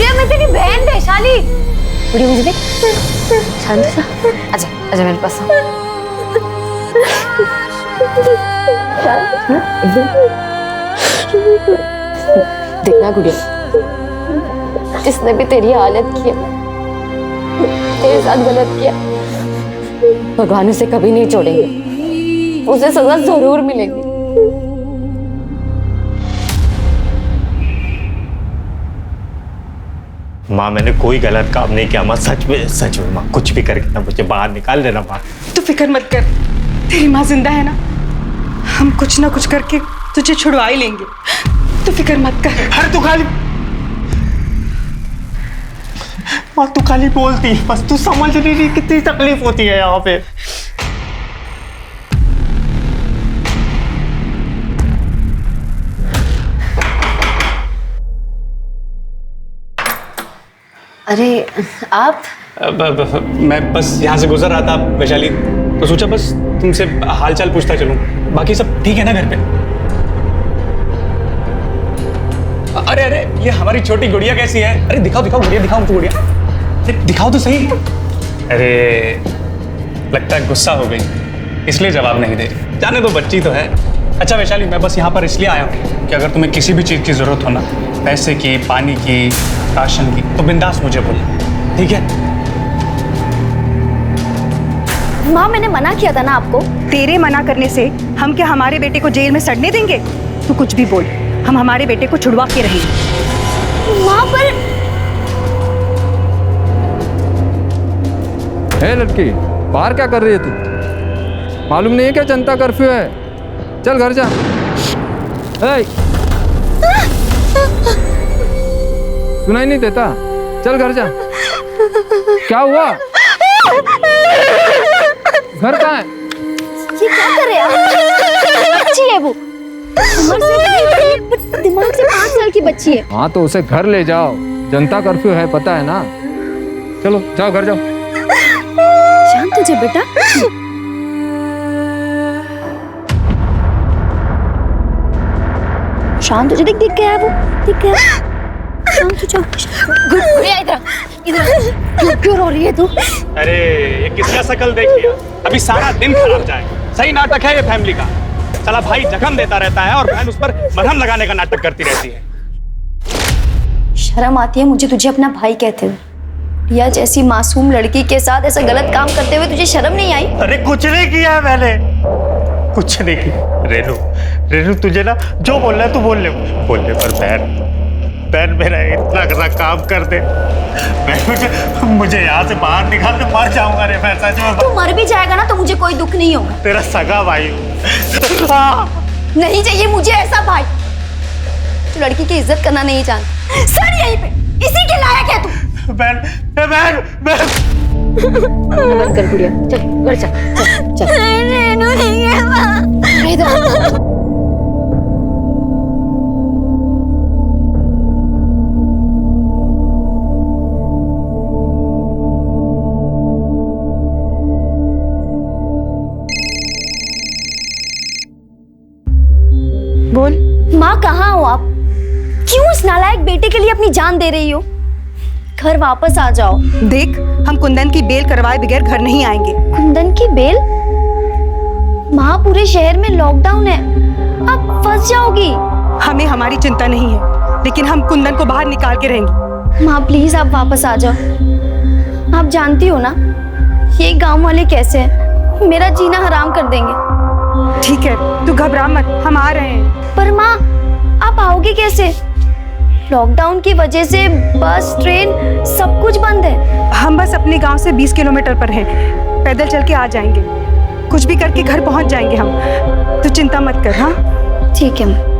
गुड़िया मैं तेरी बहन वैशाली। गुड़िया मुझे देख, शांत सा, आजा आजा मेरे पास। देखना गुड़िया, जिसने भी तेरी हालत की है, तेरे साथ गलत किया, भगवान उसे कभी नहीं छोड़ेंगे, उसे सजा जरूर मिलेगी। माँ मैंने कोई गलत काम नहीं किया माँ, सच में माँ, कुछ भी करके ना मुझे बाहर निकाल देना माँ। तू फिक्र मत कर, तेरी माँ जिंदा है ना, हम कुछ ना कुछ करके तुझे छुड़वा ही लेंगे, तू फिक्र मत कर। अरे तू खाली माँ, तू खाली बोलती, बस तू समझ नहीं रही कितनी तकलीफ होती है यहाँ पे। अरे आप? मैं बस यहाँ से गुजर रहा था वैशाली, तो सोचा बस तुमसे हालचाल पूछता चलूं, बाकी सब ठीक है ना घर पे? अरे अरे ये हमारी छोटी गुड़िया कैसी है? अरे दिखाओ दिखाओ गुड़िया, दिखाओ तो गुड़िया, दिखाओ तो सही। अरे लगता है गुस्सा हो गई, इसलिए जवाब नहीं दे रही। जाने दो, बच्ची तो है। अच्छा वैशाली, मैं बस यहाँ पर इसलिए आया हूँ कि अगर तुम्हें किसी भी चीज़ की ज़रूरत हो ना, पैसे की, पानी की, राशन की, तो बिंदास मुझे बोलो, ठीक है? माँ मैंने मना किया था ना आपको। तेरे मना करने से हम क्या हमारे बेटे को जेल में सड़ने देंगे? तू कुछ भी बोल, हम हमारे बेटे को छुड़वा के रहेंगे। माँ पर है लड़की, बाहर क्या कर रही है तू? मालूम नहीं है क्या जनता कर्फ्यू है? चल घर जा। सुनाई नहीं देता? चल घर जा। क्या हुआ? घर कहाँ है? ये क्या कर रहे हैं? बच्ची है वो, दिमाग से 5 साल की बच्ची है। हाँ तो उसे घर ले जाओ, जनता कर्फ्यू है पता है ना। चलो जाओ घर जाओ। शांत हो जा बेटा। शांत हो जा, देख गया है वो, दिख गया। शांत हो जा। गुड़िया इधर इधर, क्यों रो रही है तू? अरे ये किसका शकल देख लिया, अभी सारा दिन खराब जाए। सही नाटक है ये फैमिली का। चला भाई जख्म देता रहता है और बहन उस पर मरहम लगाने का नाटक करती रहती है। शर्म आती है मुझे तुझे अपना भाई कहते हुए। या जैसी मासूम लड़की के साथ ऐसा गलत काम करते हुए तुझे शर्म नहीं आई? अरे कुछ नहीं किया मैंने, कुछ नहीं किया। रेनू रेनू तुझे ना जो बोलना है तू बोल ले पर बहन मेरा इतना बड़ा काम कर दे, मुझे यहाँ से बाहर निकाल के मर जाऊंगा रे मैं, सच में। तू मर भी जाएगा ना तो मुझे कोई दुख नहीं होगा। तेरा सगा भाई हूँ। नहीं चाहिए मुझे ऐसा भाई जो लड़की की इज्जत करना नहीं जानता। सर यहीं पे, इसी के लायक है तू। बहन बंद कर गुड़िया, चल घर चल। रेनू नहीं है माँ। इधर बोल। माँ कहाँ हो आप? क्यों इस नालायक बेटे के लिए अपनी जान दे रही हो? घर वापस आ जाओ। देख, हम कुंदन की बेल करवाए बगैर घर नहीं आएंगे। कुंदन की बेल? माँ पूरे शहर में लॉकडाउन है, आप फंस जाओगी। हमें हमारी चिंता नहीं है, लेकिन हम कुंदन को बाहर निकाल के रहेंगे। माँ प्लीज आप वापस आ जाओ। आप जानती हो ना ये गांव वाले कैसे हैं, मेरा जीना हराम कर देंगे। ठीक है, तू घबरा मत, हम आ रहे हैं। पर माँ आप आओगे कैसे? लॉकडाउन की वजह से बस ट्रेन सब कुछ बंद है। हम बस अपने गांव से 20 किलोमीटर पर हैं, पैदल चल के आ जाएंगे। कुछ भी करके घर पहुंच जाएंगे हम, तू चिंता मत कर। हाँ ठीक है माँ।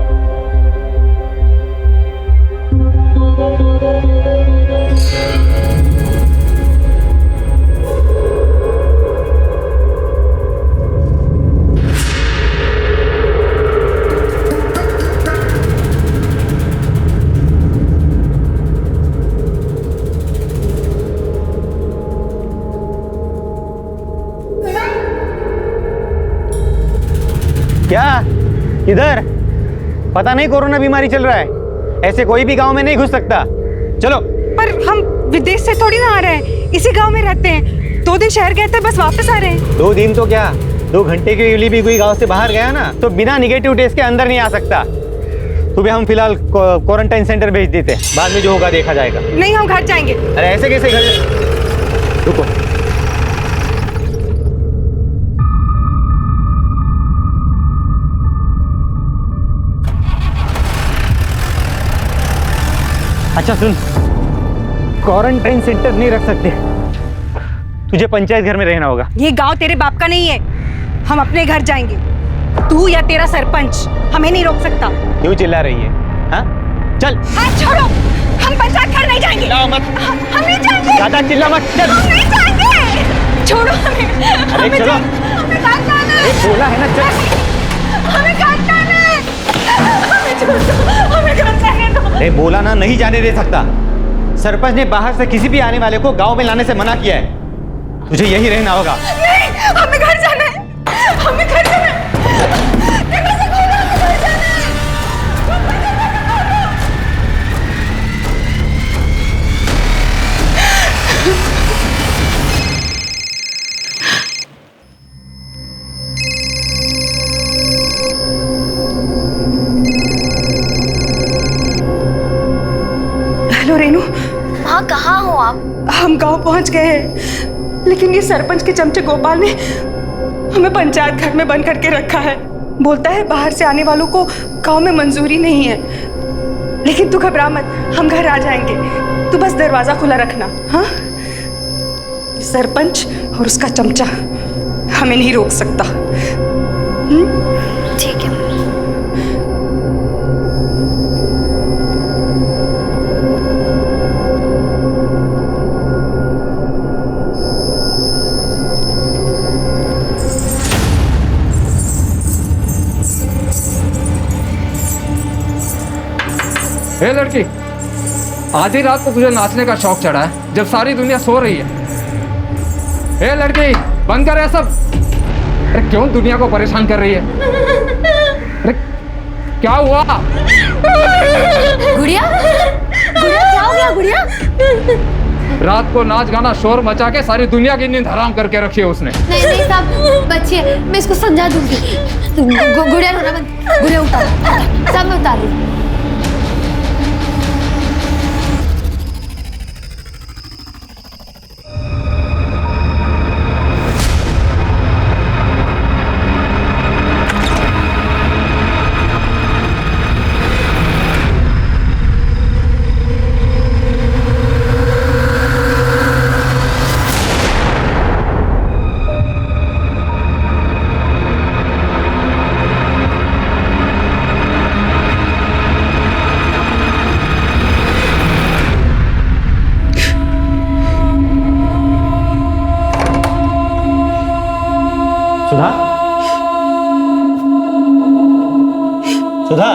क्या इधर? पता नहीं कोरोना बीमारी चल रहा है, ऐसे कोई भी गांव में नहीं घुस सकता। चलो पर हम विदेश से थोड़ी ना आ रहे हैं, इसी गांव में रहते हैं। 2 दिन शहर गए थे, बस वापस आ रहे हैं। 2 दिन तो क्या, 2 घंटे के लिए भी कोई गांव से बाहर गया ना तो बिना निगेटिव टेस्ट के अंदर नहीं आ सकता। तुम्हें हम फिलहाल क्वारंटाइन सेंटर भेज देते हैं, बाद में जो होगा देखा जाएगा। नहीं, हम घर जाएंगे। अरे ऐसे कैसे घर? रुको, अच्छा सुन, क्वारंटाइन सेंटर नहीं रख सकते, तुझे पंचायत घर में रहना होगा। ये गांव तेरे बाप का नहीं है, हम अपने घर जाएंगे। तू या तेरा सरपंच हमें नहीं रोक सकता। क्यों चिल्ला रही है? हाँ चल। हाथ छोड़ो, हम पंचायत घर नहीं जाएंगे। चिल्लाओ मत। हम नहीं जाएंगे। ज्यादा चिल्ला मत, चल। हम नहीं जाएंगे। छोड़ो हमें। अरे चलो, हमें घर जाना है। बोला है ना, चल। हमें घर जाना है। हमें छोड़ दो, हमें घर जाने दो। अरे बोला ना, नहीं जाने दे सकता। सरपंच ने बाहर से किसी भी आने वाले को गांव में लाने से मना किया है। तुझे यही रहना होगा। नहीं, हमें घर जाना है। हमें घर जाना है। दरवाजा खोलो, हमें घर जाना है। हेलो रेनू। हाँ, कहाँ हो आप? हम गांव पहुंच गए हैं, लेकिन ये सरपंच के चमचे गोपाल ने हमें पंचायत घर में बंद करके रखा है। बोलता है बाहर से आने वालों को गांव में मंजूरी नहीं है। लेकिन तू घबरा मत, हम घर आ जाएंगे। तू बस दरवाजा खुला रखना। हाँ, सरपंच और उसका चमचा हमें नहीं रोक सकता। ठीक है। हे लड़की, आधी रात को तुझे नाचने का शौक चढ़ा है जब सारी दुनिया सो रही है। हे लड़की, बंद कर ये सब। अरे क्यों दुनिया को परेशान कर रही है? अरे क्या हुआ? गुड़िया, गुड़िया क्या हो गया गुड़िया? रात को नाच गाना शोर मचा के सारी दुनिया की नींद हराम करके रखी है उसने। नहीं नहीं साहब, बच्ची है, मैं इसको समझा दूंगी। गुड़िया रोना बंद, गुड़िया उतार, सब मैं उतार रही। सुधा, सुधा,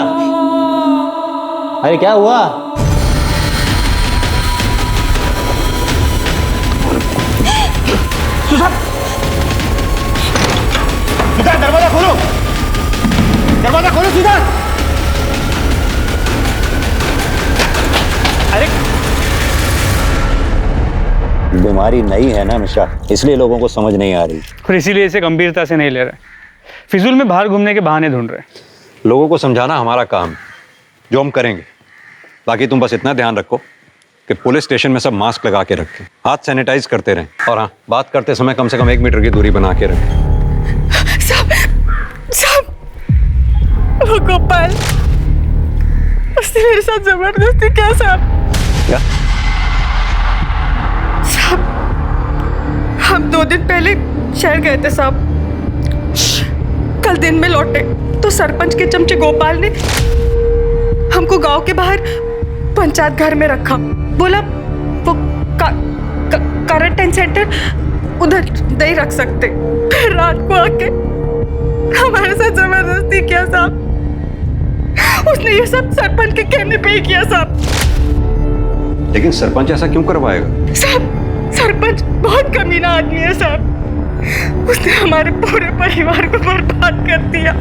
अरे क्या हुआ? सुधा, सुधा, दरवाजा खोलो, दरवाजा खोलो सुधा। अरे बीमारी नहीं है ना मिश्रा, इसलिए लोगों को समझ नहीं आ रही और इसीलिए इसे गंभीरता से नहीं ले रहे, फिजूल में बाहर घूमने के बहाने ढूंढ रहे। लोगों को समझाना हमारा काम, जो हम करेंगे। बाकी तुम बस इतना ध्यान रखो कि पुलिस स्टेशन में सब मास्क लगा के रखें, हाथ सैनिटाइज करते रहें, और हाँ, बात करते समय कम से कम 1 मीटर की दूरी बना के रखें। साहब, वो गोपाल, उसने मेरे साथ जबरदस्ती किया साहब। क्या? साहब, हम 2 दिन पहले शहर गए थे साहब। कल दिन में लौटे तो सरपंच के चमचे गोपाल ने हमको गांव के बाहर पंचायत घर में रखा। बोला वो क्वारंटाइन सेंटर उधर नहीं रख सकते। फिर रात को आके हमारे साथ जबरदस्ती किया साहब। उसने ये सब सरपंच के कहने पे ही किया साहब। लेकिन सरपंच ऐसा क्यों करवाएगा? साहब, सरपंच बहुत कमीना आदमी है साहब। उसने हमारे पूरे परिवार को बर्बाद कर दिया।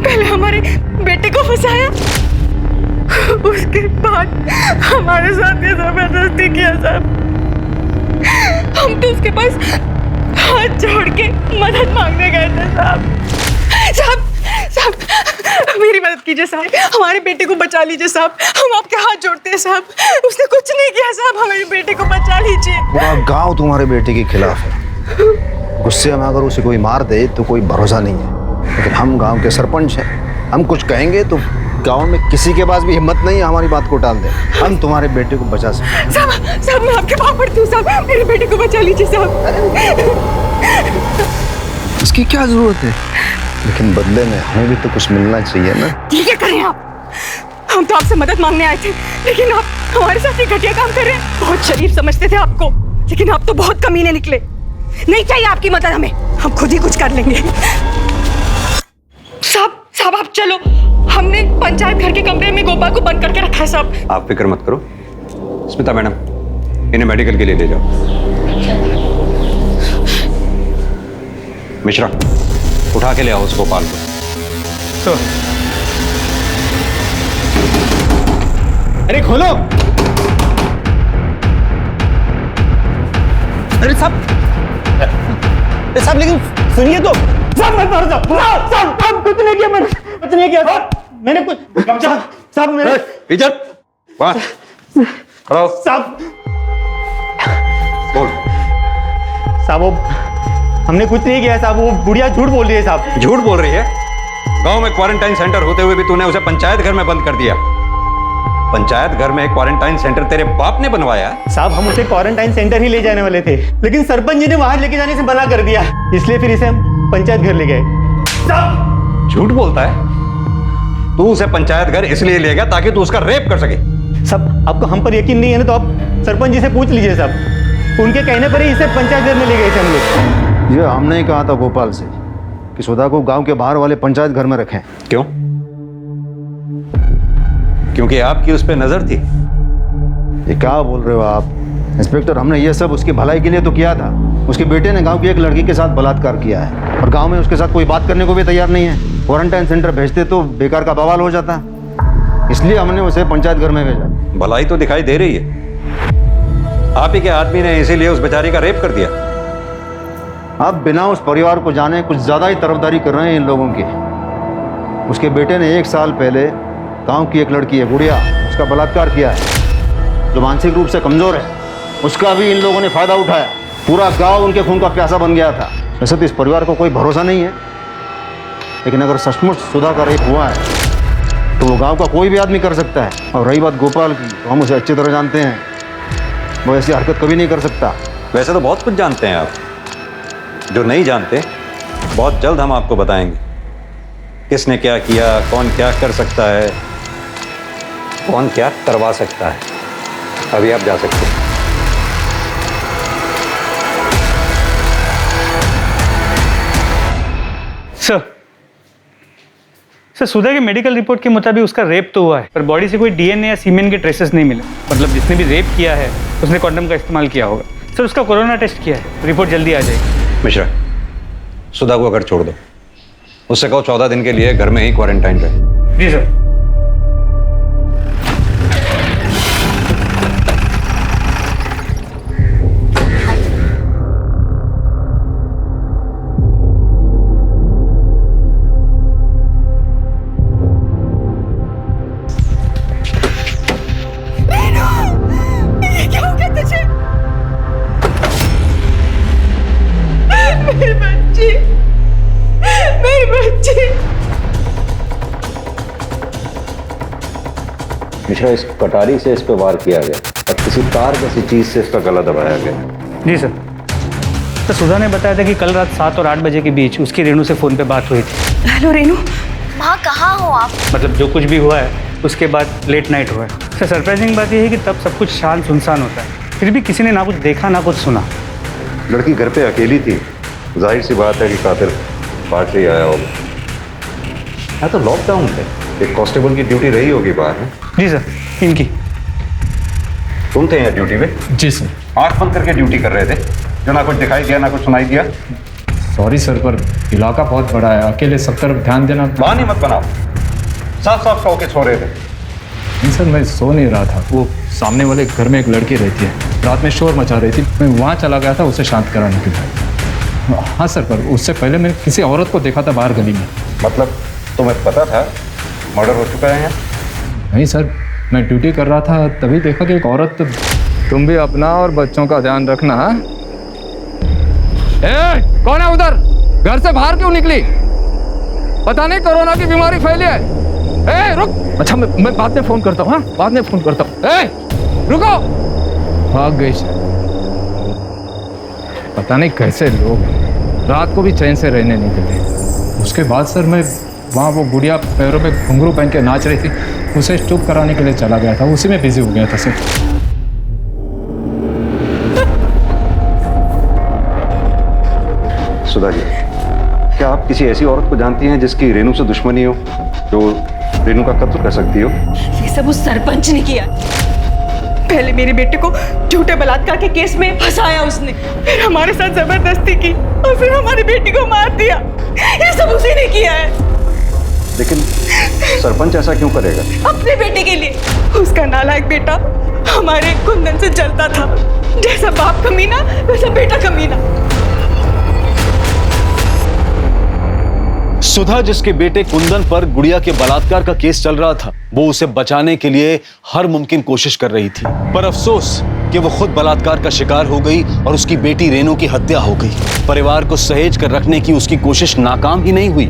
पहले हमारे बेटे को फंसाया, उसके बाद हमारे साथ ये जबरदस्ती किया साहब। हम तो उसके पास हाथ जोड़ के मदद मांगने गए थे साहब। साहब साहब मेरी मदद कीजिए साहब, हमारे बेटे को बचा लीजिए साहब, हम आपके हाथ जोड़ते हैं साहब। उसने कुछ नहीं किया साहब, हमारे बेटे को बचा लीजिए। पूरा गांव तुम्हारे बेटे के खिलाफ है। गुस्से में अगर उसे कोई मार दे तो कोई भरोसा नहीं है, लेकिन हम गांव के सरपंच हैं, हम कुछ कहेंगे तो गांव में किसी के पास भी हिम्मत नहीं है हमारी बात को टाल दे। हम तुम्हारे बेटे को बचा सकते। साहब मैं आपके पाँव पड़ती हूँ साहब, मेरे बेटे को बचा लीजिए साहब। इसकी क्या जरूरत है, लेकिन बदले में हमें भी तो कुछ मिलना चाहिए ना। ठीक है करें आप, हम तो आपसे मदद मांगने आए थे, लेकिन आप हमारे साथ ये घटिया काम कर रहे हैं। बहुत शरीफ समझते थे आपको, लेकिन आप तो बहुत कमीने निकले। नहीं चाहिए आपकी मदद हमें, हम खुद ही कुछ कर लेंगे। साहब आप चलो, हमने पंचायत घर के कमरे में गोपाल को बंद करके रखा है साहब। आप फिक्र मत करो। स्मिता मैडम, इन्हें मेडिकल के लिए ले जाओ। मिश्रा, उठा के ले आओ उस गोपाल को। अरे खोलो। अरे साहब लेकिन सुनिए तो। साहब मैं मर जाऊं। साहब कुछ नहीं किया मैंने, कुछ नहीं किया साहब, मैंने कुछ साहब मैंने इज्जत वाह हेलो साहब बोल। साहब वो हमने कुछ नहीं किया साहब, वो बुढ़िया झूठ बोल रही है साहब। झूठ बोल रही है? गांव में क्वारंटाइन सेंटर होते हुए भी तूने उसे पंचायत घर में बंद कर दिया। पंचायत घर में एक क्वारंटाइन सेंटर तेरे बाप ने बनवाया? साहब हम उसे क्वारंटाइन सेंटर ही ले जाने वाले थे, लेकिन सरपंच जी ने वहां लेके जाने से मना कर दिया, इसलिए फिर इसे हम पंचायत घर ले गए। साहब झूठ बोलता है। तू उसे पंचायत घर इसलिए ले गया ताकि तू उसका रेप कर सके। साहब आपको हम पर यकीन नहीं है ना, तो आप सरपंच जी से पूछ लीजिए साहब, उनके कहने पर ही इसे पंचायत घर में ले गए थे हम लोग। ये हमने ही कहा था गोपाल से कि सुधा को गांव के बाहर वाले पंचायत घर में रखें। क्यों? क्योंकि आपकी उस पर नजर थी। ये क्या बोल रहे हो आप इंस्पेक्टर? हमने ये सब उसकी भलाई के लिए तो किया था। उसके बेटे ने गांव की एक लड़की के साथ बलात्कार किया है और गांव में उसके साथ कोई बात करने को भी तैयार नहीं है। क्वारंटाइन सेंटर भेजते तो बेकार का बवाल हो जाता, इसलिए हमने उसे पंचायत घर में भेजा। भलाई तो दिखाई दे रही है। आप ही के आदमी ने इसीलिए उस बेचारी का रेप कर दिया। आप बिना उस परिवार को जाने कुछ ज्यादा ही तरफदारी कर रहे हैं इन लोगों की। उसके बेटे ने 1 साल पहले गांव की एक लड़की है गुड़िया, उसका बलात्कार किया है, जो मानसिक रूप से कमजोर है। उसका भी इन लोगों ने फायदा उठाया। पूरा गांव उनके खून का प्यासा बन गया था। वैसे तो इस परिवार को कोई भरोसा नहीं है, लेकिन अगर सचमुच सुधा का रेप हुआ है तो वो गांव का कोई भी आदमी कर सकता है। और रही बात गोपाल की, तो हम उसे अच्छी तरह जानते हैं, वो ऐसी हरकत कभी नहीं कर सकता। वैसे तो बहुत कुछ जानते हैं आप, जो नहीं जानते बहुत जल्द हम आपको बताएंगे। किसने क्या किया, कौन क्या कर सकता है, कौन क्या करवा सकता है। अभी आप जा सकते हैं। सर सुधा की मेडिकल रिपोर्ट के मुताबिक उसका रेप तो हुआ है, पर बॉडी से कोई डीएनए या सीमेन के ट्रेसेस नहीं मिले। मतलब जिसने भी रेप किया है उसने कॉन्डम का इस्तेमाल किया होगा। सर उसका कोरोना टेस्ट किया है, रिपोर्ट जल्दी आ जाएगी। मिश्रा, सुधा को अगर छोड़ दो, उससे कहो 14 दिन के लिए घर में ही क्वारंटाइन रहे। जी सर। मिश्रा, इस कटारी से इस पे वार किया गया और किसी तार जैसी चीज से इसका गला दबाया गया। जी सर। तो सुधा ने बताया था कि कल रात 7 और 8 बजे के बीच उसकी रेनू से फ़ोन पे बात हुई थी। हेलो रेनू। माँ कहाँ हो आप? मतलब जो कुछ भी हुआ है उसके बाद लेट नाइट हुआ है। सर सरप्राइजिंग बात यह है कि तब सब कुछ शांत सुनसान होता है, फिर भी किसी ने ना कुछ देखा ना कुछ सुना। लड़की घर पे अकेली थी, जाहिर सी बात है कि कातिल पार्टी आया होगा। हाँ तो लॉकडाउन है, एक कांस्टेबल की ड्यूटी रही होगी बाहर में। जी सर, इनकी। तुम थे यहाँ ड्यूटी पे? जी सर। आंख बंद करके ड्यूटी कर रहे थे, जो ना कुछ दिखाई दिया ना कुछ सुनाई दिया। सॉरी सर, पर इलाका बहुत बड़ा है, अकेले सब तरफ ध्यान देना। बहाने मत बनाओ, साफ साफ सो के सो रहे थे। नहीं सर, मैं सो नहीं रहा था। वो सामने वाले घर में एक लड़की रहती है, रात में शोर मचा रही थी। मैं वहाँ चला गया था उसे शांत कराने के लिए। हाँ सर, पर उससे पहले मैंने किसी औरत को देखा था बाहर गली में। मतलब तुम्हें पता था मर्डर हो चुका है यहाँ? नहीं सर, मैं ड्यूटी कर रहा था, तभी देखा कि एक औरत। तुम भी अपना और बच्चों का ध्यान रखना। हाँ? कौन है उधर? घर से बाहर क्यों निकली? पता नहीं कोरोना की बीमारी फैली है। रुक। अच्छा, मैं बाद में फोन करता हूँ। हाँ, बाद में फोन करता हूँ। रुको। भाग गई। पता नहीं कैसे लोग रात को भी चैन से रहने नहीं देते। उसके बाद सर मैं वहाँ वो गुड़िया पैरों में घुंघरू पहन के नाच रही थी, उसे चुप कराने के लिए चला गया था। उसी में बिजी हो गया था सर। सुधा जी, क्या आप किसी ऐसी औरत को जानती हैं जिसकी रेनू से दुश्मनी हो, जो रेनू का कत्ल कर सकती हो? ये सब उस सरपंच ने किया। पहले मेरे बेटे को झूठे बलात्कार के केस में फंसाया उसने, फिर हमारे साथ जबरदस्ती की और फिर हमारी बेटी को मार दिया। ये सब उसी ने किया है। लेकिन सरपंच ऐसा क्यों करेगा? अपने बेटे के लिए। उसका नालायक बेटा हमारे कुंदन से जलता था। जैसा बाप कमीना वैसा बेटा कमीना। सुधा, जिसके बेटे कुंदन पर गुड़िया के बलात्कार का केस चल रहा था, वो उसे बचाने के लिए हर मुमकिन कोशिश कर रही थी, पर अफसोस कि वो खुद बलात्कार का शिकार हो गई और उसकी बेटी रेनू की हत्या हो गई। परिवार को सहेज कर रखने की उसकी कोशिश नाकाम ही नहीं हुई,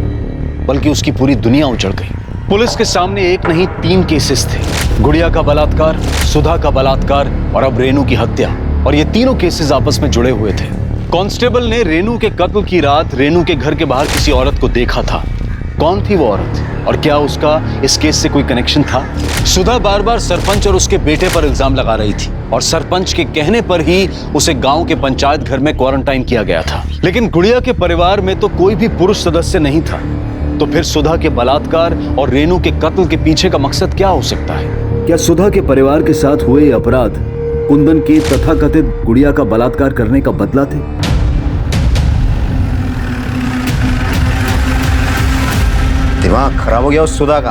बल्कि उसकी पूरी दुनिया उजड़ गई। पुलिस के सामने एक नहीं 3 केसेस थे, गुड़िया का बलात्कार, सुधा का बलात्कार और अब रेनू की हत्या। और ये तीनों केसेस आपस में जुड़े हुए थे। कांस्टेबल ने रेनू के कत्ल की रात रेनू के घर के बाहर किसी औरत को देखा था। कौन थी वो औरत और क्या उसका इस केस से कोई कनेक्शन था? सुधा बार बार सरपंच और उसके बेटे पर इल्जाम लगा रही थी और सरपंच के कहने पर ही उसे गांव के पंचायत घर में क्वारंटाइन किया गया था। लेकिन गुड़िया के परिवार में तो कोई भी पुरुष सदस्य नहीं था, तो फिर सुधा के बलात्कार और रेनू के कत्ल के पीछे का मकसद क्या हो सकता है? क्या सुधा के परिवार के साथ हुए अपराध कुंदन के तथाकथित गुड़िया का बलात्कार करने का बदला थे? दिमाग खराब हो गया उस सुधा का।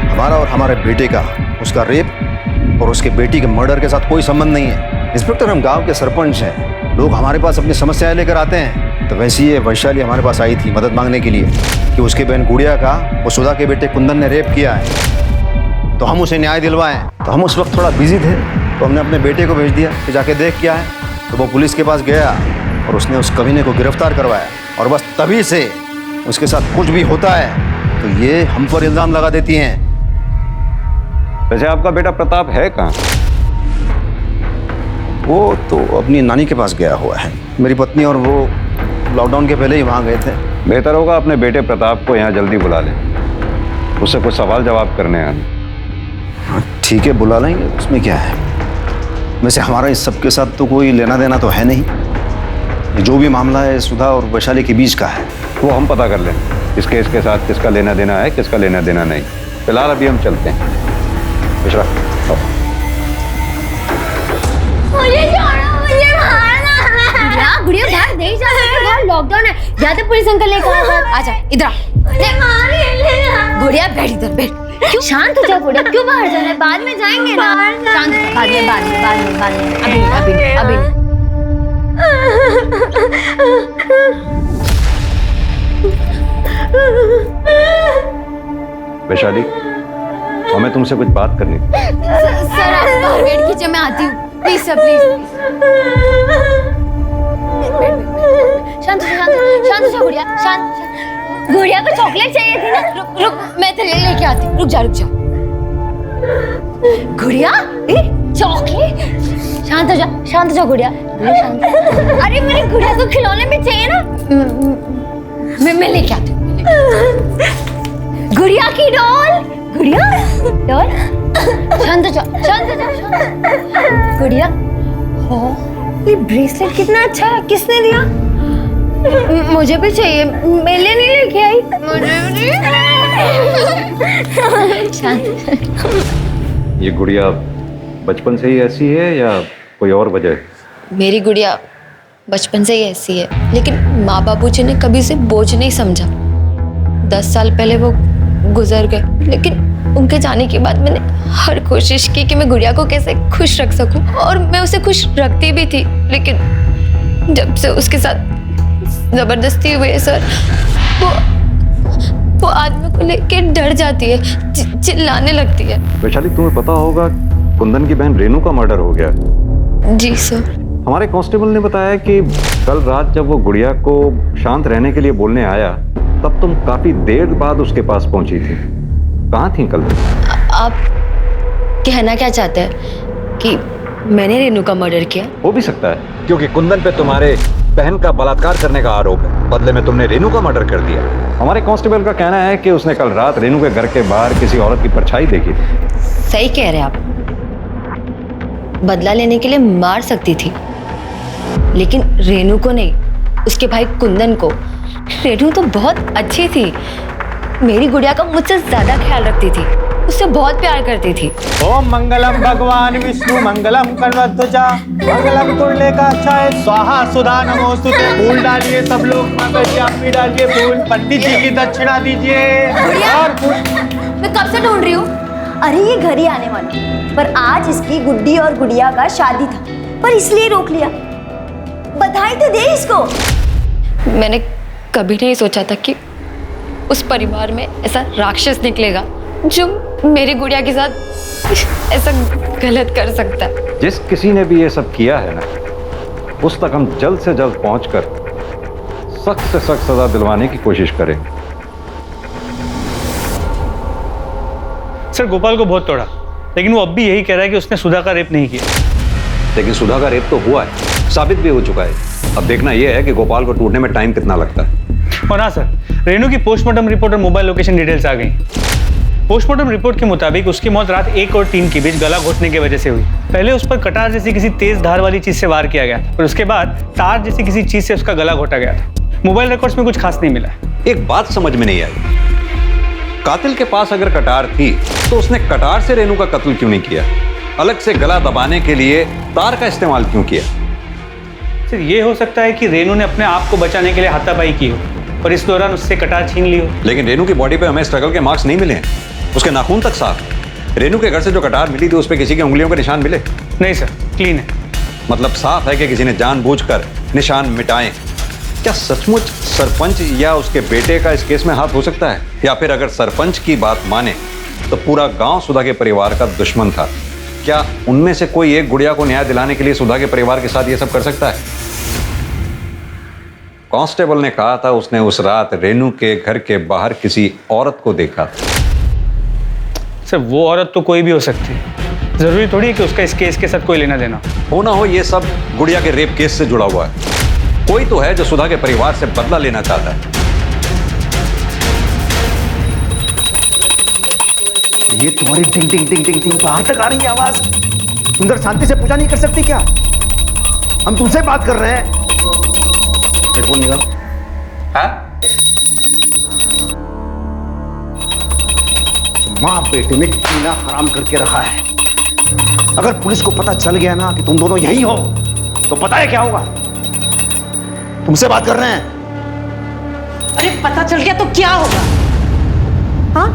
हमारा और हमारे बेटे का उसका रेप और उसके बेटी के मर्डर के साथ कोई संबंध नहीं है। इंस्पेक्टर, हम गांव के सरपंच हैं, लोग हमारे पास अपनी समस्याएं लेकर आते हैं। तो वैसे ही वैशाली हमारे पास आई थी मदद मांगने के लिए कि उसके बहन गुड़िया का वो सुधा के बेटे कुंदन ने रेप किया है, तो हम उसे न्याय दिलवाएं। तो हम उस वक्त थोड़ा बिजी थे, तो हमने अपने बेटे को भेज दिया कि जाके देख क्या है। तो वो पुलिस के पास गया और उसने उस कमीने को गिरफ्तार करवाया, और बस तभी से उसके साथ कुछ भी होता है तो ये हम पर इल्जाम लगा देती हैं। वैसे आपका बेटा प्रताप है कहाँ? वो तो अपनी नानी के पास गया हुआ है। मेरी पत्नी और वो लॉकडाउन के पहले ही वहाँ गए थे। बेहतर होगा अपने बेटे प्रताप को यहाँ जल्दी बुला लें, उससे कुछ सवाल जवाब करने हैं। ठीक है, बुला लेंगे, उसमें क्या है। वैसे हमारा इस सब के साथ तो कोई लेना देना तो है नहीं। जो भी मामला है सुधा और वैशाली के बीच का है, वो हम पता कर लें इस केस के साथ किसका लेना देना है, किसका लेना देना नहीं। फिलहाल अभी हम चलते हैं। मिश्रा, मुझे छोड़ो, मुझे मारना। गुड़िया बाहर नहीं जा सकती, बाहर लॉकडाउन है। या तो पुलिस अंकल लेकर आजा, इधर आ। गुड़िया बैठ, इधर बैठ। क्यों शांत हो जा गुड़िया, क्यों बाहर जाना है? बाद में जाएंगे ना। शांत, बाद में अभी वैशाली, हमें तुमसे कुछ बात करनी थी। सर आप बाहर वेट कीजिए, मैं आती हूँ। Please sir, please. शांत हो जा गुड़िया, शांत। गुड़िया को चॉकलेट चाहिए थी ना। रुक, मैं तेरे लिए लेके आती हूँ। रुक जा। गुड़िया, चॉकलेट। शांत हो जा गुड़िया, शांत। अरे मेरी गुड़िया को खिलौने भी चाहिए ना। मैं लेके आती हूँ। गुड़िया की डॉल। शांत हो जा। गुड़िया, ये ब्रेसलेट कितना अच्छा है, किसने दिया? मुझे भी चाहिए, मेरे लिए नहीं लेके आई। मुझे शांत। ये गुड़िया बचपन से ही ऐसी है या कोई और वजह है? मेरी गुड़िया बचपन से ही ऐसी है, लेकिन माँ बाबूजी ने कभी उसे बोझ नहीं समझा। 10 साल पहले वो गुजर गए, लेकिन उनके जाने के बाद मैंने हर कोशिश की कि मैं गुड़िया को कैसे खुश रख सकूं, और मैं उसे खुश रखती भी थी। लेकिन जब से उसके साथ जबरदस्ती हुई है सर, वो आदमी को लेके डर जाती है, चिल्लाने लगती है। वैशाली, तुम्हें पता होगा कुंदन की बहन रेनू का मर्डर हो गया। जी सर। हमारे कांस्टेबल ने बताया कि कल रात जब वो गुड़िया को शांत रहने के लिए बोलने आया, तब तुम काफी देर बाद उसके पास पहुंची थी। कहाँ थी कल? आप कहना क्या चाहते हैं कि मैंने रेनू का मर्डर किया? हो भी सकता है, क्योंकि कुंदन पे तुम्हारे बहन का बलात्कार करने का आरोप है। बदले में तुमने रेनू का मर्डर कर दिया। हमारे कांस्टेबल का कहना है कि उसने कल रात रेनू के घर के बाहर किसी औरत की परछाई देखी थी। सही कह रहे हैं आप। बदला लेने के लिए मार सकती थी, लेकिन रेनू को नहीं, उसके भाई कुंदन को। रेनू तो बहुत अच्छी थी, मेरी गुड़िया का मुझसे ज्यादा ख्याल रखती थी, उससे बहुत प्यार करती थी। ओम मंगलम भगवान विष्णु मंगलम कन्वध्वजा मंगलम तुल्यकाक्षाय स्वाहा सुधा नमोस्तुते। फूल डालिए सब लोग, माता जी डालिए फूल। पंडित जी की दक्षिणा दीजिए। मैं कब से ढूंढ रही हूँ। अरे ये घर ही आने वाली, पर आज इसकी गुड्डी और गुड़िया का शादी था, पर इसलिए रोक लिया। बधाई तो दे इसको। मैंने कभी नहीं सोचा था कि उस परिवार में ऐसा राक्षस निकलेगा जो मेरी गुड़िया के साथ ऐसा गलत कर सकता है। जिस किसी ने भी ये सब किया है ना, उस तक हम जल्द से जल्द पहुंचकर सख्त से सख्त सजा दिलवाने की कोशिश करें। सर, गोपाल को बहुत तोड़ा, लेकिन वो अब भी यही कह रहा है कि उसने सुधा का रेप नहीं किया। लेकिन सुधा का रेप तो हुआ है, साबित भी हो चुका है। अब देखना यह है कि गोपाल को टूटने में टाइम कितना लगता है। और हाँ सर, रेनू की पोस्टमार्टम रिपोर्ट और मोबाइल लोकेशन डिटेल्स आ गई। पोस्टमार्टम रिपोर्ट के मुताबिक उसकी मौत रात 1 और 3 के बीच गला घोटने की वजह से हुई। पहले उस पर कटार जैसी किसी तेज धार वाली चीज से वार किया गया और उसके बाद तार जैसी किसी चीज से उसका गला घोटा गया था। मोबाइल रिकॉर्ड्स में कुछ खास नहीं मिला। एक बात समझ में नहीं आई, कातिल के पास अगर कटार थी तो उसने कटार से रेनू का कत्ल क्यों नहीं किया? अलग से गला दबाने के लिए तार का इस्तेमाल क्यों किया? सर, ये हो सकता है कि रेनू ने अपने आप को बचाने के लिए हाथापाई की हो और इस दौरान उससे कटार छीन ली हो। लेकिन रेनू की बॉडी पे हमें स्ट्रगल के मार्क्स नहीं मिले हैं, उसके नाखून तक साफ। रेनू के घर से जो कटार मिली थी उस पर किसी की उंगलियों के निशान मिले? नहीं सर, क्लीन है। मतलब साफ है कि किसी ने जानबूझकर निशान मिटाए। क्या सचमुच सरपंच या उसके बेटे का इस केस में हाथ हो सकता है? या फिर अगर सरपंच की बात माने तो पूरा गांव सुधा के परिवार का दुश्मन था। क्या उनमें से कोई एक गुड़िया को न्याय दिलाने के लिए सुधा के परिवार के साथ ये सब कर सकता है? कांस्टेबल ने कहा था उसने उस रात रेनू के घर के बाहर किसी औरत को देखा था। सर, वो औरत तो कोई भी हो सकती है, जरूरी थोड़ी है कि उसका इस केस के साथ कोई लेना देना हो ना हो। ये सब गुड़िया के रेप केस से जुड़ा हुआ है। कोई तो है जो सुधा के परिवार से बदला लेना चाहता है। ये तुम्हारी टिंग टिंग टिंग टिंग टिंग बाहर तक आ रही है आवाज। सुंदर, शांति से पूजा नहीं कर सकती क्या? हम तुमसे बात कर रहे हैं। हेडफोन निकाल। हाँ? माँ बेटे ने जीना हराम करके रखा है। अगर पुलिस को पता चल गया ना कि तुम दोनों यही हो, तो पता है क्या होगा? तुमसे बात कर रहे हैं। अरे पता चल गया तो क्या होगा? हाँ,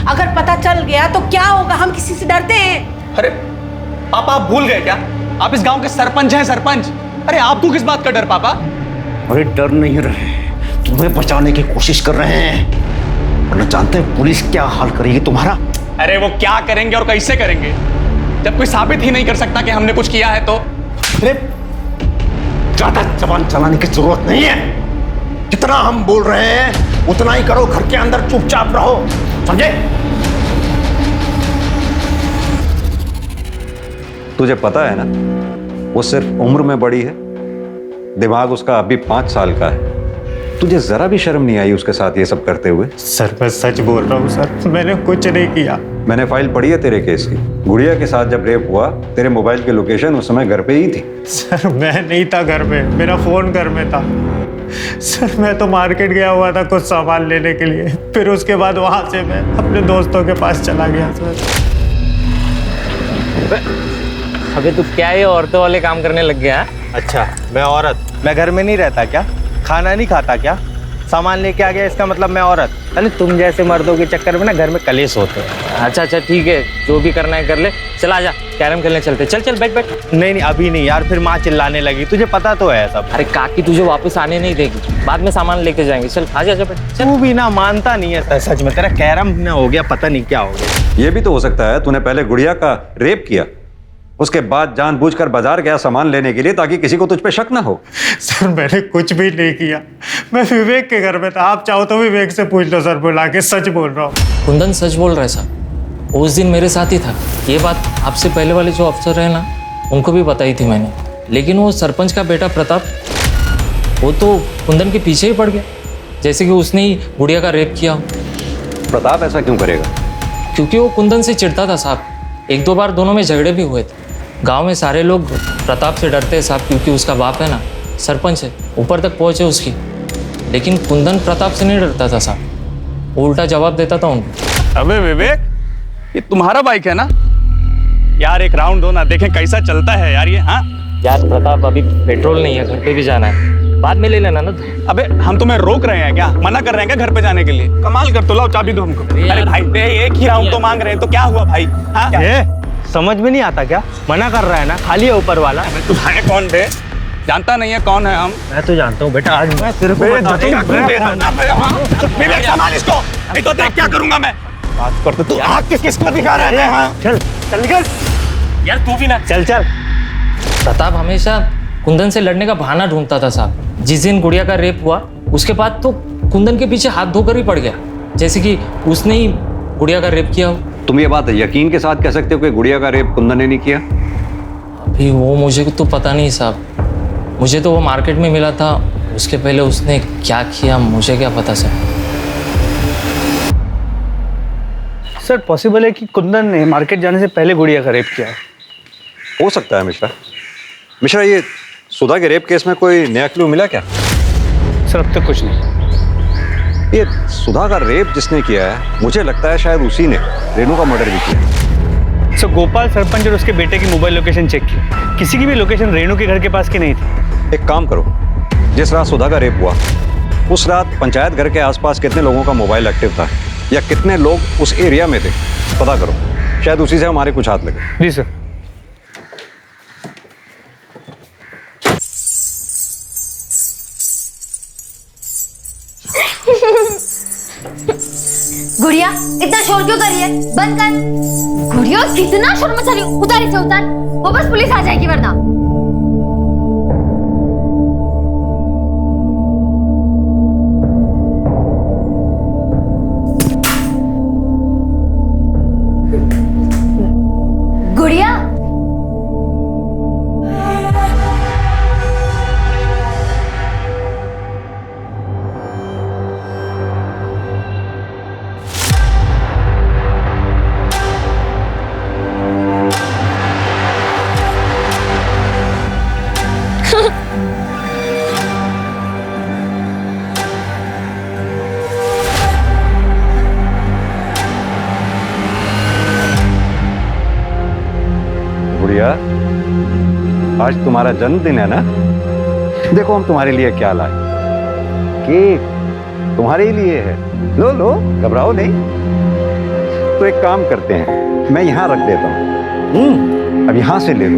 अगर पता चल गया तो क्या होगा? हम किसी से डरते हैं? अरे पापा, आप भूल गए क्या? आप इस गांव के सरपंच हैं, सरपंच। अरे आपको किस बात का डर पापा? अरे डर नहीं रहे, तुम्हें बचाने की कोशिश कर रहे हैं। वरना जानते हैं पुलिस क्या हाल करेगी तुम्हारा? अरे वो क्या करेंगे और कैसे करेंगे जब कोई साबित ही नहीं कर सकता कि हमने कुछ किया है तो? अरे ज्यादा जबान चलाने की जरूरत नहीं है। जितना हम बोल रहे हैं उतना ही करो। घर के अंदर चुपचाप रहो, समझे? तुझे पता है ना, वो सिर्फ उम्र में बड़ी है, दिमाग उसका अभी 5 साल का है। तुझे जरा भी शर्म नहीं आई उसके साथ ये सब करते हुए? सर, मैं सच बोल रहा हूँ सर, मैंने कुछ नहीं किया। मैंने फाइल पढ़ी है तेरे केस की। गुड़िया के साथ जब रेप हुआ, तेरे मोबाइल की लोकेशन उस समय घर पे ही थी। सर, मैं नहीं था घर में, मेरा फोन घर में था। सर, मैं तो मार्केट गया हुआ था कुछ सामान लेने के लिए, फिर उसके बाद वहां से मैं अपने दोस्तों के पास चला गया। सर, अबे तू क्या ये औरतों वाले काम करने लग गया? अच्छा, मैं औरत, मैं घर में नहीं रहता क्या? खाना नहीं खाता क्या? सामान लेके आ गया इसका मतलब मैं औरत। अरे तुम जैसे मर्दों के चक्कर में ना घर में कलेश होते हैं। अच्छा अच्छा ठीक है, जो भी करना है कर ले। चल आजा, कैरम खेलने चलते। चल चल बैठ बैठ। नहीं नहीं अभी नहीं यार, फिर माँ चिल्लाने लगी, तुझे पता तो है सब। अरे काकी तुझे वापस आने नहीं देगी, बाद में सामान लेके जाएंगे। चल आजा आजा बैठ। तू भी ना मानता नहीं है सच में, तेरा कैरम ना हो गया, पता नहीं क्या हो गया। ये भी तो हो सकता है तूने पहले गुड़िया का रेप किया, उसके बाद जानबूझकर बाजार गया सामान लेने के लिए ताकि किसी को तुझ पे शक ना हो। सर मैंने कुछ भी नहीं किया, मैं विवेक के घर में था। आप चाहो तो विवेक से पूछ लो सर, बुला के सच बोल रहा हूँ। कुंदन सच बोल रहा है साहब, उस दिन मेरे साथ ही था। ये बात आपसे पहले वाले जो अफसर है ना, उनको भी बताई थी मैंने। लेकिन वो सरपंच का बेटा प्रताप, वो तो कुंदन के पीछे ही पड़ गया, जैसे कि उसने ही गुड़िया का रेप किया हो। प्रताप ऐसा क्यों करेगा? क्योंकि वो कुंदन से चिढ़ता था साहब। एक दो बार दोनों में झगड़े भी हुए थे। गांव में सारे लोग प्रताप से डरते हैं साहब, क्योंकि उसका बाप है ना सरपंच है, ऊपर तक पहुंचे उसकी। लेकिन कुंदन प्रताप से नहीं डरता था साहब, वो उल्टा जवाब देता था उनको। अबे विवेक, ये तुम्हारा बाइक है ना यार? एक राउंड दो ना, देखें कैसा चलता है यार ये। हाँ यार प्रताप, अभी पेट्रोल नहीं है, घर पे भी जाना है, बाद में ले लेना ना। अबे हम तुम्हें रोक रहे हैं क्या? मना कर रहे हैं क्या घर पे जाने के लिए? कमाल कर, तो लाओ चाबी दो हमको। अरे भाई बे, एक ही राउंड तो मांग रहे हैं, तो क्या हुआ भाई? हाँ समझ में नहीं आता क्या? मना कर रहा है ना, खाली है ऊपर वाला। तुम्हारे कौन बे? जानता नहीं है कौन है हम? मैं तो जानता हूँ बेटा, आज मैं तेरे को बताता हूँ। विवेक संभाल इसको, नहीं तो देख क्या करूंगा मैं। बात करते तू आग किस किस को दिखा रहा है? हाँ चल चल निकल यार तू भी ना चल चल। प्रताप हमेशा कुंदन से लड़ने का बहाना ढूंढता था साहब। जिस दिन गुड़िया का रेप हुआ उसके बाद तो कुंदन के पीछे हाथ धोकर ही पड़ गया, जैसे कि उसने ही गुड़िया का रेप किया हो। तुम ये बात यकीन के साथ कह सकते हो कि गुड़िया का रेप कुंदन ने नहीं किया? अभी वो मुझे तो पता नहीं साहब, मुझे तो वो मार्केट में मिला था। उसके पहले उसने क्या किया मुझे क्या पता सर। सर पॉसिबल है कि कुंदन ने मार्केट जाने से पहले गुड़िया का रेप किया है। हो सकता है मिश्रा। मिश्रा, ये सुधा के रेप केस में कोई नया क्लू मिला क्या? सर अब तक कुछ नहीं। ये सुधा का रेप जिसने किया है, मुझे लगता है शायद उसी ने रेनू का मर्डर भी किया। सर गोपाल सरपंच और उसके बेटे की मोबाइल लोकेशन चेक की, किसी की भी लोकेशन रेनू के घर के पास की नहीं थी। एक काम करो, जिस रात सुधा का रेप हुआ उस रात पंचायत घर के आसपास कितने लोगों का मोबाइल एक्टिव था, या कितने लोग उस एरिया में थे, पता करो। शायद उसी से हमारे कुछ हाथ लगे। जी सर। गुड़िया इतना शोर क्यों कर रही है? बंद कर। गुड़िया कितना शोर मचा रही है, उतार इसे उतार, वो बस पुलिस आ जाएगी वरना। गुड़िया गुड़िया, आज तुम्हारा जन्मदिन है ना? देखो हम तुम्हारे लिए क्या लाए। केक तुम्हारे ही लिए है, लो लो, घबराओ नहीं। तो एक काम करते हैं, मैं यहाँ रख देता हूँ, अब यहाँ से ले लो,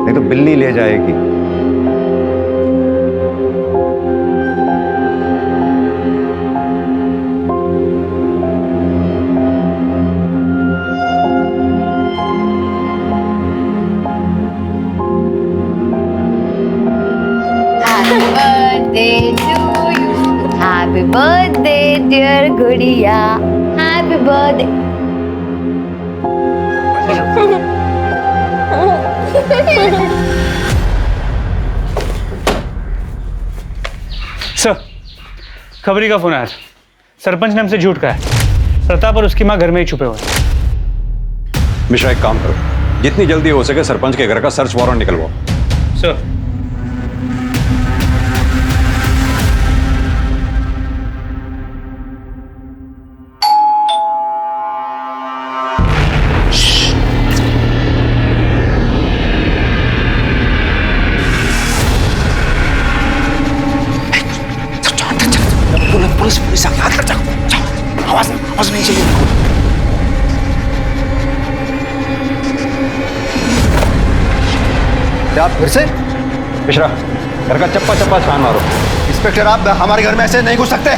नहीं तो बिल्ली ले जाएगी। birthday to you. Happy birthday, dear Gudiya. Happy birthday. Sir खबरी का फोन आया। सरपंच ने हमसे झूठ कहा है। प्रताप और उसकी माँ घर में ही छुपे हुए हैं। मिश्रा, एक काम करो, जितनी जल्दी हो सके सरपंच के घर का सर्च वारंट निकलवाओ। सर वापस नहीं चाहिए मेरे को। क्या आप फिर से? मिश्रा, घर का चप्पा चप्पा छान मारो। इंस्पेक्टर, आप हमारे घर में ऐसे नहीं घुस सकते।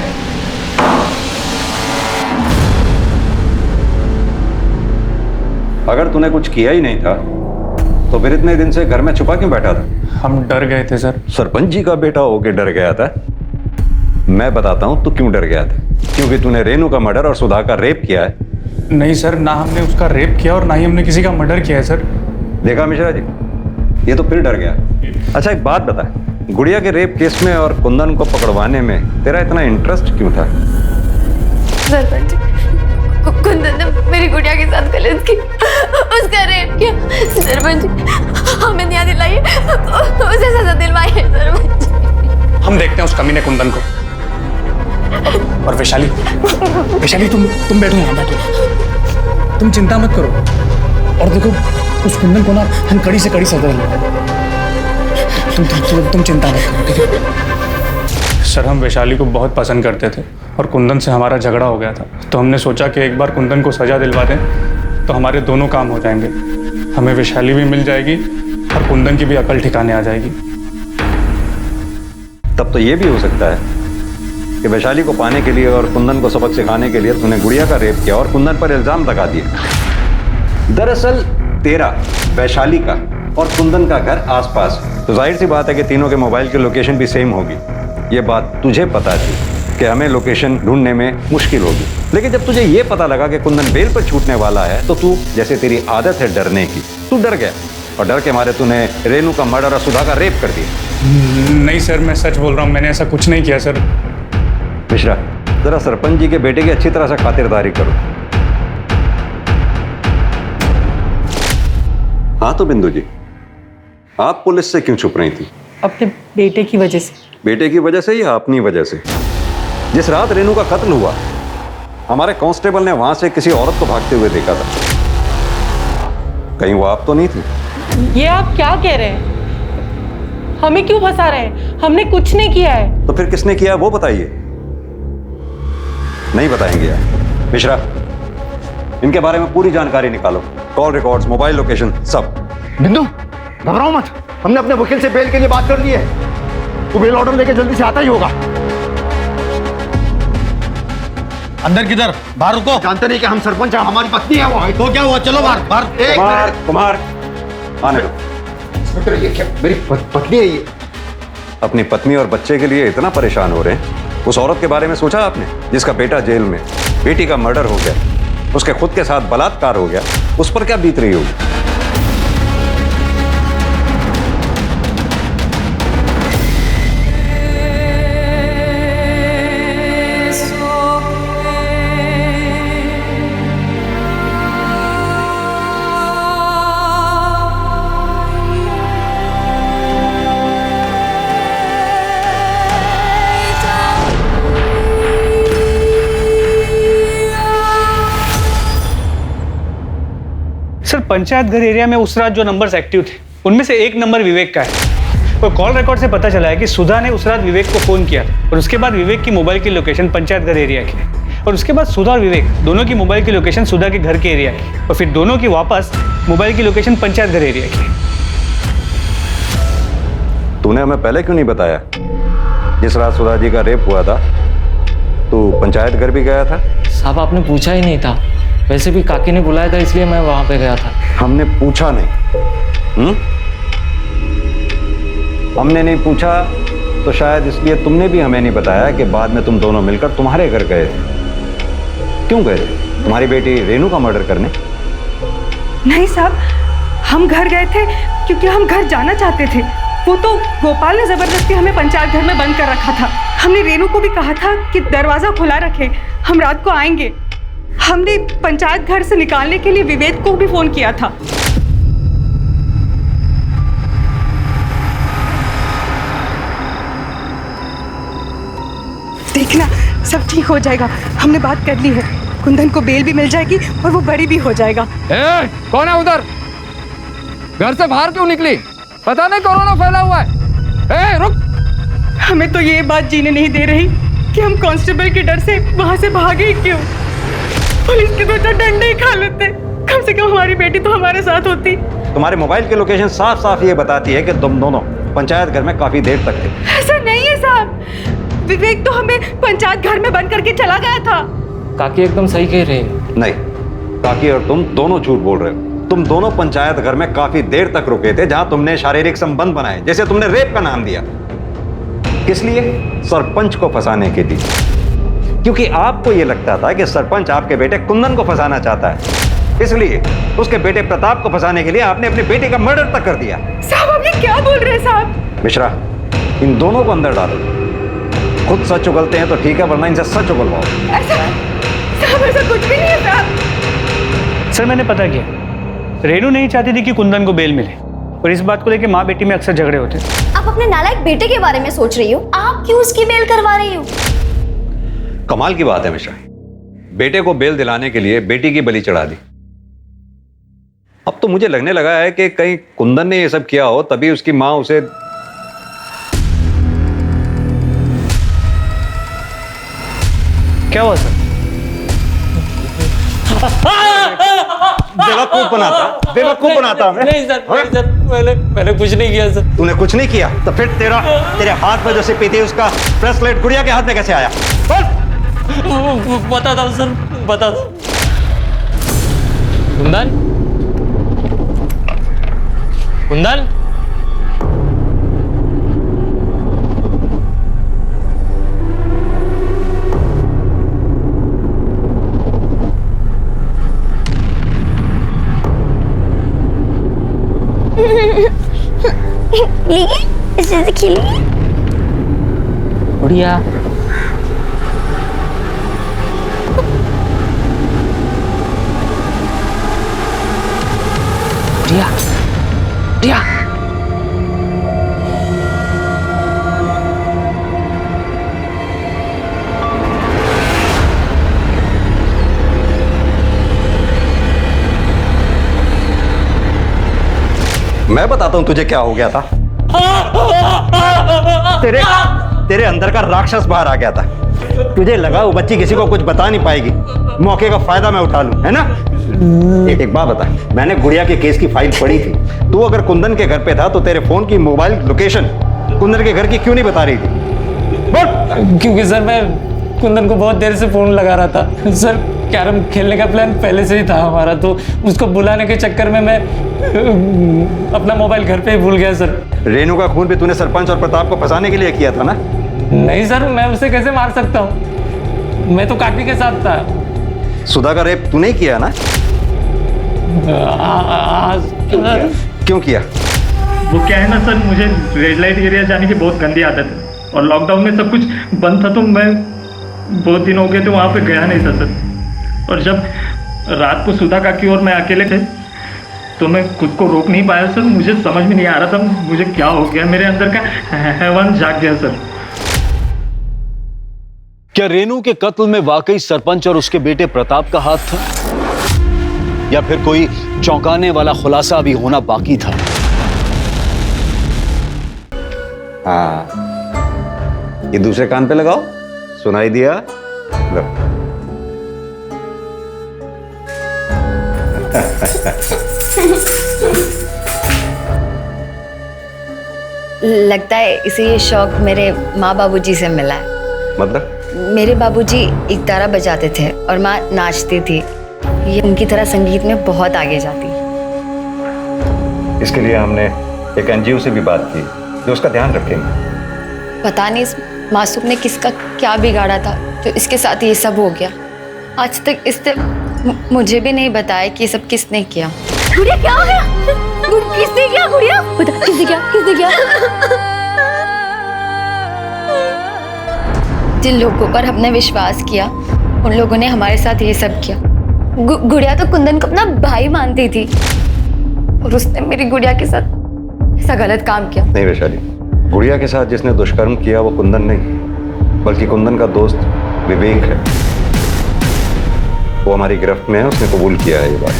अगर तूने कुछ किया ही नहीं था तो फिर इतने दिन से घर में छुपा क्यों बैठा था? हम डर गए थे सर। सरपंच जी का बेटा होके डर गया था? मैं बताता हूं तू क्यों डर गया था। क्योंकि तूने रेनू का मर्डर और सुधा का रेप किया है। नहीं सर, ना हमने उसका रेप किया और ना ही हमने किसी का मर्डर किया है सर। देखा मिश्रा जी, ये तो फिर डर गया। अच्छा एक बात बता, गुड़िया के रेप केस में और कुंदन को पकड़वाने में तेरा इतना इंटरेस्ट क्यों था? सरपंच, कुंदन ने मेरी गुड़िया के साथ गलत की, उसका रेप किया। सरपंच, हमें न्याय दिलाइए, उसे सजा दिलवाइए सरपंच। हम देखते हैं उस कमीने कुंदन को। और वैशाली, वैशाली तुम बैठो यहाँ, बैठो, तुम चिंता मत करो। और देखो उस कुंदन को ना हम कड़ी से कड़ी सजा दिलाएंगे। तुम चिंता मत करो, ठीक है? सर, हम वैशाली को बहुत पसंद करते थे और कुंदन से हमारा झगड़ा हो गया था, तो हमने सोचा कि एक बार कुंदन को सजा दिलवा दें तो हमारे दोनों काम हो जाएंगे। हमें वैशाली भी मिल जाएगी और कुंदन की भी अकल ठिकाने आ जाएगी। तब तो ये भी हो सकता है कि वैशाली को पाने के लिए और कुंदन को सबक सिखाने के लिए तूने गुड़िया का रेप किया और कुंदन पर इल्जाम लगा दिया। दरअसल तेरा, वैशाली का और कुंदन का घर आसपास, तो जाहिर सी बात है कि तीनों के मोबाइल की लोकेशन भी सेम होगी। ये बात तुझे पता थी कि हमें लोकेशन ढूंढने में मुश्किल होगी, लेकिन जब तुझे ये पता लगा कि कुंदन बेल पर छूटने वाला है तो तू, जैसे तेरी आदत है डरने की, तू डर गया और डर के मारे तूने रेनू का मर्डर और सुधा का रेप कर दिया। नहीं सर, मैं सच बोल रहा हूँ, मैंने ऐसा कुछ नहीं किया सर। मिश्रा, जरा सरपंच जी के बेटे की अच्छी तरह से खातिरदारी करो। हाँ तो बिंदु जी, आप पुलिस से क्यों छुप रही थी? अपने बेटे की वजह से। बेटे की वजह से या अपनी वजह से? जिस रात रेनू का कत्ल हुआ, हमारे कांस्टेबल ने वहां से किसी औरत को भागते हुए देखा था। कहीं वो आप तो नहीं थी? ये आप क्या कह रहे हैं? हमें क्यों फंसा रहे हैं? हमने कुछ नहीं किया है। तो फिर किसने किया है वो बताइए। नहीं बताएंगे यार। मिश्रा, इनके बारे में पूरी जानकारी निकालो, कॉल रिकॉर्ड्स, मोबाइल लोकेशन, सब। बिंदु, घबराओ मत, हमने अपने वकील से बेल के लिए बात कर ली है। वो बेल ऑर्डर लेके जल्दी से आता ही होगा। अंदर किधर? बाहर रुको। जानते नहीं कि हम सरपंच हैं, हमारी पत्नी है वो। तो क्या हुआ? चलो बाहर बाहर। कुमार, आने दो। इंस्पेक्टर, ये क्या? मेरी पत्नी है ये। अपनी पत्नी और बच्चे के लिए इतना परेशान हो रहे हैं? उस औरत के बारे में सोचा आपने जिसका बेटा जेल में, बेटी का मर्डर हो गया, उसके खुद के साथ बलात्कार हो गया, उस पर क्या बीत रही होगी? सर, पंचायत घर एरिया में उस रात जो नंबर्स एक्टिव थे उनमें से एक नंबर विवेक का है। और कॉल रिकॉर्ड से पता चला है कि सुधा ने उस रात विवेक को फ़ोन किया था और उसके बाद विवेक की मोबाइल की लोकेशन पंचायत घर एरिया की है और उसके बाद सुधा और विवेक दोनों की मोबाइल की लोकेशन सुधा के घर के एरिया की और फिर दोनों की वापस मोबाइल की लोकेशन पंचायत घर एरिया की। तूने हमें पहले क्यों नहीं बताया? जिस रात सुधा जी का रेप हुआ था तू पंचायत घर भी गया था। साहब, आपने पूछा ही नहीं था। वैसे भी काकी ने बुलाया था इसलिए मैं वहां पे गया था। हमने पूछा नहीं। हमने नहीं पूछा तो शायद इसलिए तुमने भी हमें नहीं बताया कि बाद में तुम दोनों मिलकर तुम्हारे घर गए थे। क्यों गए थे? तुम्हारी बेटी रेनू का मर्डर करने? नहीं साहब, हम घर गए थे क्योंकि हम घर जाना चाहते थे। वो तो गोपाल ने जबरदस्ती हमें पंचायत घर में बंद कर रखा था। हमने रेनू को भी कहा था कि दरवाजा खुला रखे, हम रात को आएंगे। हमने पंचायत घर से निकालने के लिए विवेक को भी फोन किया था। देखना, सब ठीक हो जाएगा। हमने बात कर ली है, कुंदन को बेल भी मिल जाएगी और वो बड़ी भी हो जाएगा। कौन है उधर? घर से बाहर क्यों निकली? पता नहीं कोरोना फैला हुआ है। रुक। हमें तो ये बात जीने नहीं दे रही कि हम कांस्टेबल के डर से वहां से भागे ही क्यों। पुलिस के 2-4 डंडे ही खा लेते, कम से कम हमारी बेटी तो हमारे साथ होती। तुम्हारे मोबाइल की लोकेशन साफ साफ ये बताती है कि तुम दोनों पंचायत घर में काफी देर तक थे। ऐसा नहीं है साहब, विवेक तो हमें पंचायत घर में बंद करके चला गया था। काकी एकदम सही कह रहे हैं। नहीं, काकी और तुम दोनों झूठ बोल रहे हो। तुम दोनों पंचायत घर में काफी देर तक रुके थे, जहां तुमने शारीरिक संबंध बनाए, जैसे तुमने रेप का नाम दिया। किस लिए? सरपंच को फंसाने के लिए, क्योंकि आपको यह लगता था कि सरपंच आपके बेटे कुंदन को फंसाना चाहता है, इसलिए उसके बेटे प्रताप को फंसाने के लिए आपने अपने बेटे का मर्डर तक कर दिया। साहब आप ये क्या बोल रहे हैं साहब? मिश्रा, इन दोनों को अंदर डालो। खुद सच उगलते हैं तो ठीक है, वरना इनसे सच उगलवाओ। साहब ऐसा कुछ भी नहीं है साहब। सर मैंने पता किया, रेनू नहीं चाहती थी कि कुंदन को बेल मिले, और इस बात को लेकर माँ बेटी में अक्सर झगड़े होते। आप अपने नालायक बेटे के बारे में सोच रही हो, आप क्यों उसकी बेल करवा रही हो? कमाल की बात है मिश्रा, बेटे को बेल दिलाने के लिए बेटी की बलि चढ़ा दी। अब तो मुझे लगने लगा है कि कहीं कुंदन ने ये सब किया हो, तभी उसकी माँ उसे। क्या हुआ सर? बेवकूफ बनाता हमें। नहीं सर, मैंने कुछ नहीं किया सर। तूने कुछ नहीं किया तो फिर तेरे हाथ में जो सिपी थी उसका ब्रेसलेट गुड़िया के हाथ में कैसे आया? बता दो सर, बता दो। कुंदन, कुंदन, इसे से खेलिए। गुड़िया, गुड़िया, गुड़िया। मैं बताता हूं तुझे क्या हो गया था। तेरे अंदर का राक्षस बाहर आ गया था। तुझे लगा वो बच्ची किसी को कुछ बता नहीं पाएगी, मौके का फायदा मैं उठा लूं, है ना? एक बात बता, मैंने गुड़िया के केस की फाइल पढ़ी थी। तू अगर कुंदन के घर पे था तो तेरे फोन की मोबाइल लोकेशन कुंदन के घर की क्यों नहीं बता रही थी? बोल। क्योंकि सर मैं कुंदन को बहुत देर से फोन लगा रहा था सर। कैरम खेलने का प्लान पहले से ही था हमारा, तो उसको बुलाने के चक्कर में मैं अपना मोबाइल घर पे ही भूल गया सर। रेनू का खून भी तूने सरपंच और प्रताप को फंसाने के लिए किया था ना? नहीं सर, मैं उसे कैसे मार सकता हूँ? मैं तो काकी के साथ था। सुधा का रेप तूने किया ना? क्यों किया? वो क्या है ना सर, मुझे रेड लाइट एरिया जाने की बहुत गंदी आदत है, और लॉकडाउन में सब कुछ बंद था, तो मैं बहुत दिन हो गए तो वहाँ पे गया नहीं था सर। और जब रात को सुधा काकी और मैं अकेले थे तो मैं खुद को रोक नहीं पाया सर। मुझे समझ में नहीं आ रहा था मुझे क्या हो गया, मेरे अंदर का हैवान जाग गया सर। क्या रेनू के कत्ल में वाकई सरपंच और उसके बेटे प्रताप का हाथ था, या फिर कोई चौंकाने वाला खुलासा अभी होना बाकी था? हाँ, ये दूसरे कान पे लगाओ, सुनाई दिया? लगता है इसे ये शौक मेरे माँ बाबूजी से मिला है। मतलब? मेरे बाबूजी एक तारा बजाते थे और माँ नाचती थी। ये उनकी तरह संगीत में बहुत आगे जाती। इसके लिए हमने एक एनजीओ से भी बात की जो उसका ध्यान रखेंगे। पता नहीं इस मासूम ने किसका क्या बिगाड़ा था तो इसके साथ ये सब हो गया। आज तक इसने मुझे भी नहीं बताया कि ये सब किसने किया। गुड़िया क्या हो गया? किसने किया गुड़िया? बता किसने किया? किसने किया? जिन लोगों पर हमने विश्वास किया उन लोगों ने हमारे साथ ये सब किया। गुड़िया तो कुंदन को अपना भाई मानती थी और उसने मेरी गुड़िया के साथ ऐसा गलत काम किया। नहीं वैशाली, गुड़िया के साथ जिसने दुष्कर्म किया वो कुंदन नहीं, बल्कि कुंदन का दोस्त विवेक है। वो हमारी गिरफ्त में है, उसने कबूल किया है ये बात।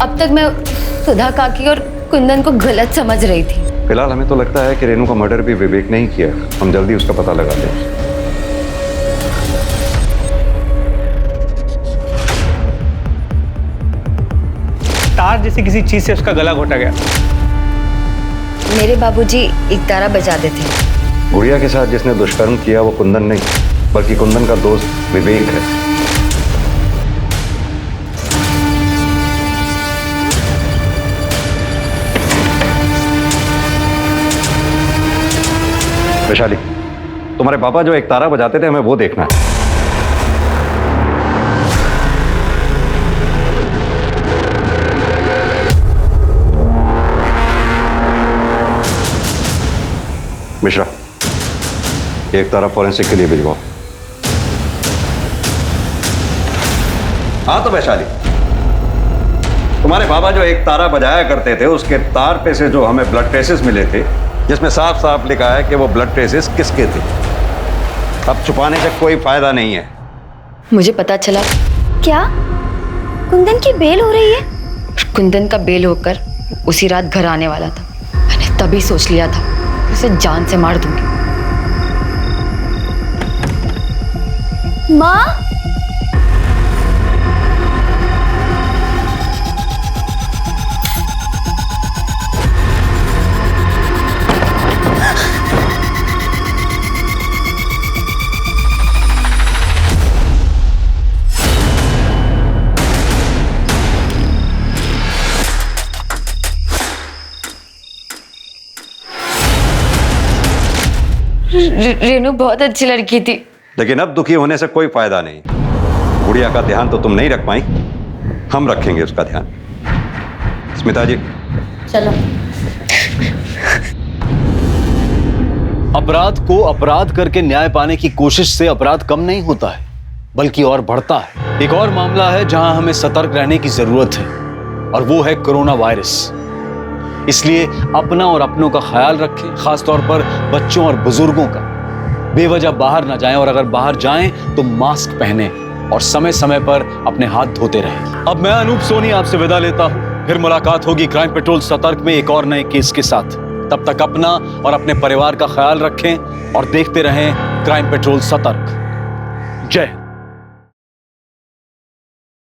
अब तक मैं सुधा काकी और कुंदन को गलत समझ रही थी। फिलहाल हमें तो लगता है कि रेनू का मर्डर भी विवेक ने ही किया। हम जल्दी उसका पता लगा लें। तार जैसी किसी चीज से उसका गला घोटा गया। मेरे बाबूजी एक तारा बजाते थे। गुड़िया के साथ जिसने दुष्कर्म किया वो कुंदन नहीं, बल्कि कुंदन का दोस्त विवेक है। वैशाली, तुम्हारे पापा जो एक तारा बजाते थे, हमें वो देखना है। मिश्रा, एक तारा फॉरेंसिक के लिए भिजवाओ। हाँ तो वैशाली, तुम्हारे बाबा जो एक तारा बजाया करते थे, उसके तार पे से जो हमें ब्लड ट्रेसेस मिले थे, जिसमें साफ साफ लिखा है कि वो ब्लड ट्रेसेस किसके थे। अब छुपाने से कोई फायदा नहीं है। मुझे पता चला। क्या कुंदन की बेल हो रही है? कुंदन का बेल होकर उसी रात घर आने वाला था। मैंने तभी सोच लिया था कि उसे जान से मार दूंगी। माँ, रेनू बहुत अच्छी लड़की थी। लेकिन अब दुखी होने से कोई फायदा नहीं। गुड़िया का ध्यान तो तुम नहीं रख पाई, हम रखेंगे उसका ध्यान। स्मिता जी चलो। अपराध को अपराध करके न्याय पाने की कोशिश से अपराध कम नहीं होता है, बल्कि और बढ़ता है। एक और मामला है जहां हमें सतर्क रहने की जरूरत है, और वो है कोरोना वायरस। इसलिए अपना और अपनों का ख्याल रखें, खासतौर पर बच्चों और बुजुर्गों का। बेवजह बाहर ना जाएं, और अगर बाहर जाएं तो मास्क पहने और समय समय पर अपने हाथ धोते रहें। अब मैं अनूप सोनी आपसे विदा लेता हूं। फिर मुलाकात होगी क्राइम पेट्रोल सतर्क में एक और नए केस के साथ। तब तक अपना और अपने परिवार का ख्याल रखें और देखते रहें क्राइम पेट्रोल सतर्क। जय हिंद।